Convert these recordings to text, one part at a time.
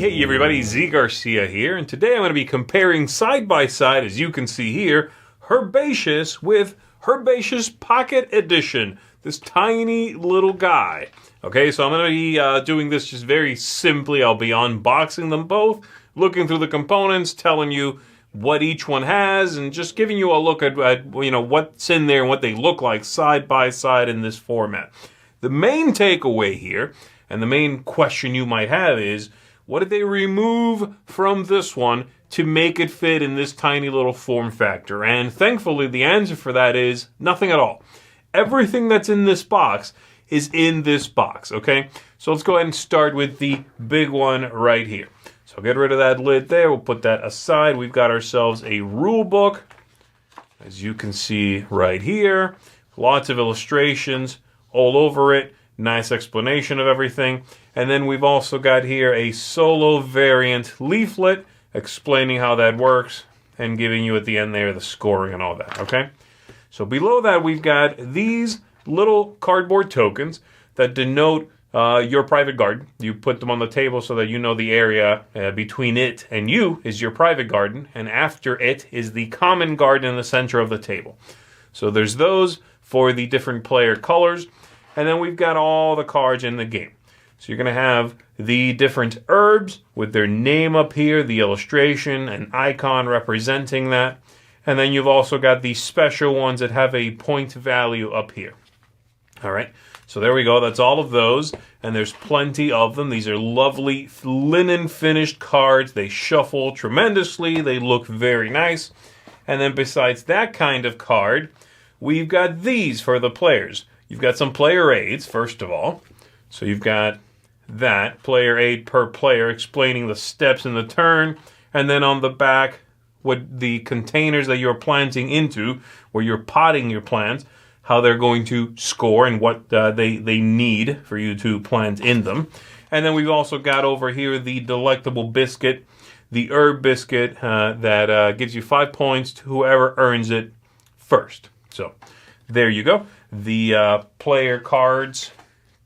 Hey everybody, Zee Garcia here, and today I'm going to be comparing side by side, as you can see here, Herbaceous with Herbaceous Pocket Edition, this tiny little guy. Okay, so I'm going to be doing this just very simply. I'll be unboxing them both, looking through the components, telling you what each one has, and just giving you a look at what's in there and what they look like side by side in this format. The main takeaway here, and the main question you might have is, what did they remove from this one to make it fit in this tiny little form factor? And thankfully, the answer for that is nothing at all. Everything that's in this box is in this box, okay? So let's go ahead and start with the big one right here. So get rid of that lid there. We'll put that aside. We've got ourselves a rule book, as you can see right here. Lots of illustrations all over it. Nice explanation of everything. And then we've also got here a solo variant leaflet explaining how that works and giving you at the end there the scoring and all that, okay? So below that we've got these little cardboard tokens that denote your private garden. You put them on the table so that you know the area between it and you is your private garden, and after it is the common garden in the center of the table. So there's those for the different player colors. And then we've got all the cards in the game. So you're going to have the different herbs with their name up here, the illustration, an icon representing that. And then you've also got the special ones that have a point value up here. All right, so there we go. That's all of those. And there's plenty of them. These are lovely linen finished cards. They shuffle tremendously. They look very nice. And then besides that kind of card, we've got these for the players. You've got some player aids, first of all. So you've got that, player aid per player, explaining the steps in the turn. And then on the back, what the containers that you're planting into, where you're potting your plants, how they're going to score and what they need for you to plant in them. And then we've also got over here the delectable biscuit, the herb biscuit that gives you 5 points to whoever earns it first. So there you go. The player cards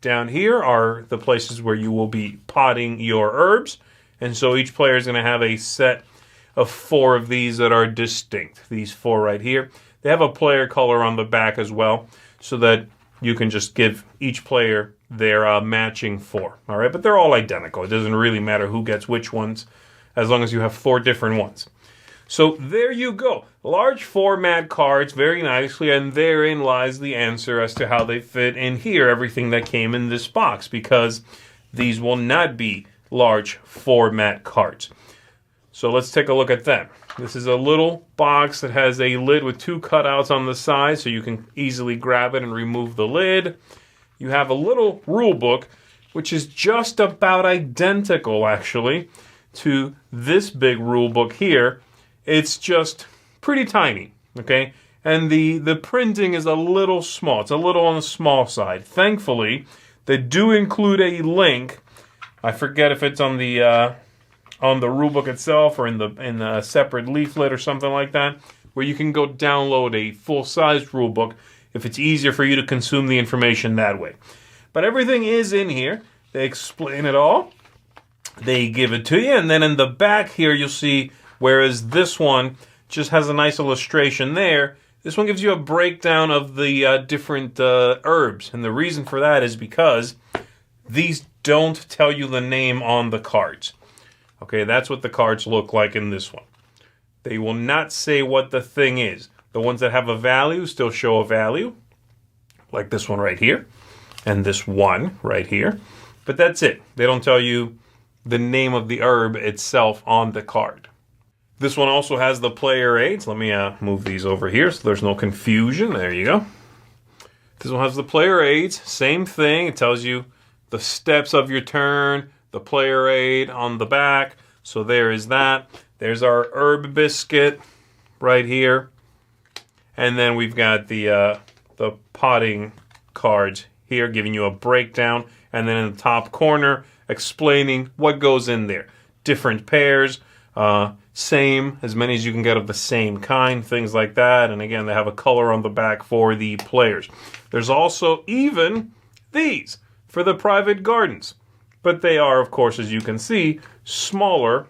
down here are the places where you will be potting your herbs. And so each player is going to have a set of 4 of these that are distinct. These 4 right here. They have a player color on the back as well, so that you can just give each player their matching 4. All right, but they're all identical. It doesn't really matter who gets which ones, as long as you have 4 different ones. So there you go. Large format cards, very nicely, and therein lies the answer as to how they fit in here, everything that came in this box, because these will not be large format cards. So let's take a look at them. This is a little box that has a lid with 2 cutouts on the side, so you can easily grab it and remove the lid. You have a little rule book, which is just about identical, actually, to this big rule book here. It's just pretty tiny, okay? And the printing is a little small. It's a little on the small side. Thankfully, they do include a link. I forget if it's on the rulebook itself or in the separate leaflet or something like that, where you can go download a full-size rulebook if it's easier for you to consume the information that way. But everything is in here. They explain it all. They give it to you, and then in the back here you'll see, whereas this one just has a nice illustration there, this one gives you a breakdown of the different herbs. And the reason for that is because these don't tell you the name on the cards. Okay, that's what the cards look like in this one. They will not say what the thing is. The ones that have a value still show a value, like this one right here, and this one right here. But that's it. They don't tell you the name of the herb itself on the card. This one also has the player aids. Let me move these over here so there's no confusion. There you go. This one has the player aids. Same thing. It tells you the steps of your turn, the player aid on the back. So there is that. There's our herb biscuit right here. And then we've got the potting cards here giving you a breakdown. And then in the top corner explaining what goes in there. Different pairs. Same, as many as you can get of the same kind, things like that. And again, they have a color on the back for the players. There's also even these for the private gardens. But they are, of course, as you can see, smaller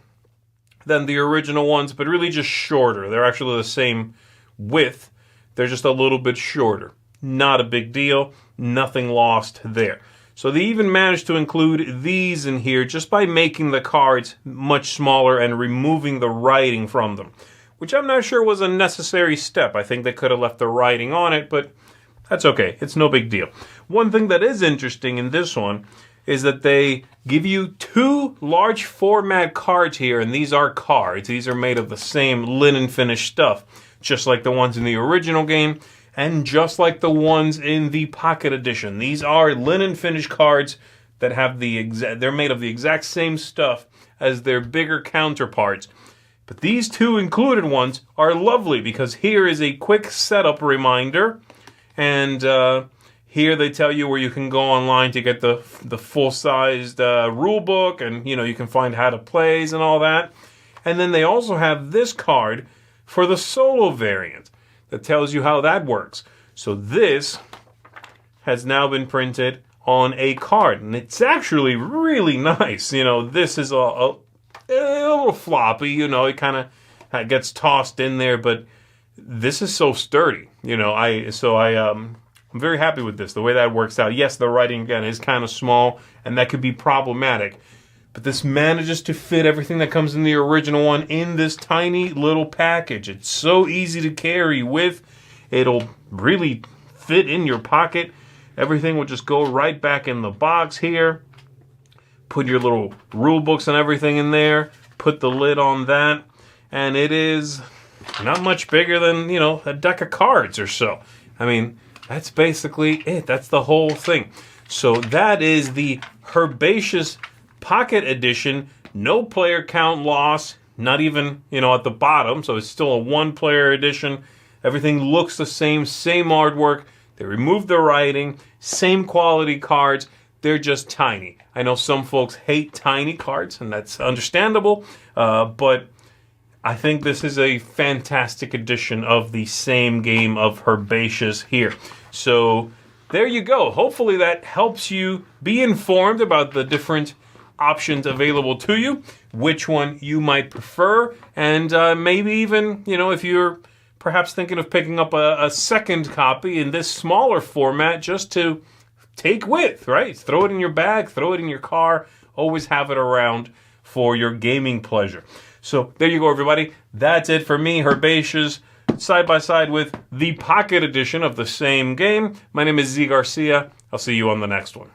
than the original ones, but really just shorter. They're actually the same width. They're just a little bit shorter. Not a big deal. Nothing lost there. So they even managed to include these in here just by making the cards much smaller and removing the writing from them, which I'm not sure was a necessary step. I think they could have left the writing on it, but that's okay. It's no big deal. One thing that is interesting in this one is that they give you 2 large format cards here, and these are cards. These are made of the same linen finish stuff, just like the ones in the original game, and just like the ones in the Pocket Edition. These are linen finish cards that have they're made of the exact same stuff as their bigger counterparts. But these 2 included ones are lovely because here is a quick setup reminder, and here they tell you where you can go online to get the full-sized rule book, and you can find how to plays and all that. And then they also have this card for the solo variant that tells you how that works. So this has now been printed on a card, and it's actually really nice. This is a little floppy. It kind of gets tossed in there, but this is so sturdy. I'm very happy with this, the way that works out. Yes, the writing, again, is kind of small, and that could be problematic. But this manages to fit everything that comes in the original one in this tiny little package. It's so easy to carry with. It'll really fit in your pocket. Everything will just go right back in the box here. Put your little rule books and everything in there. Put the lid on that. And it is not much bigger than, a deck of cards or so. I mean, that's basically it. That's the whole thing. So that is the Herbaceous Pocket Edition. No player count loss. Not even, at the bottom. So it's still a 1-player edition. Everything looks the same artwork. They removed the writing. Same quality cards. They're just tiny. I know some folks hate tiny cards, and that's understandable. But I think this is a fantastic edition of the same game of Herbaceous here. So there you go. Hopefully that helps you be informed about the different options available to you, which one you might prefer, and maybe even, if you're perhaps thinking of picking up a second copy in this smaller format just to take with, right? Throw it in your bag, throw it in your car, always have it around for your gaming pleasure. So there you go, everybody. That's it for me, Herbaceous, side by side with the Pocket Edition of the same game. My name is Zee Garcia. I'll see you on the next one.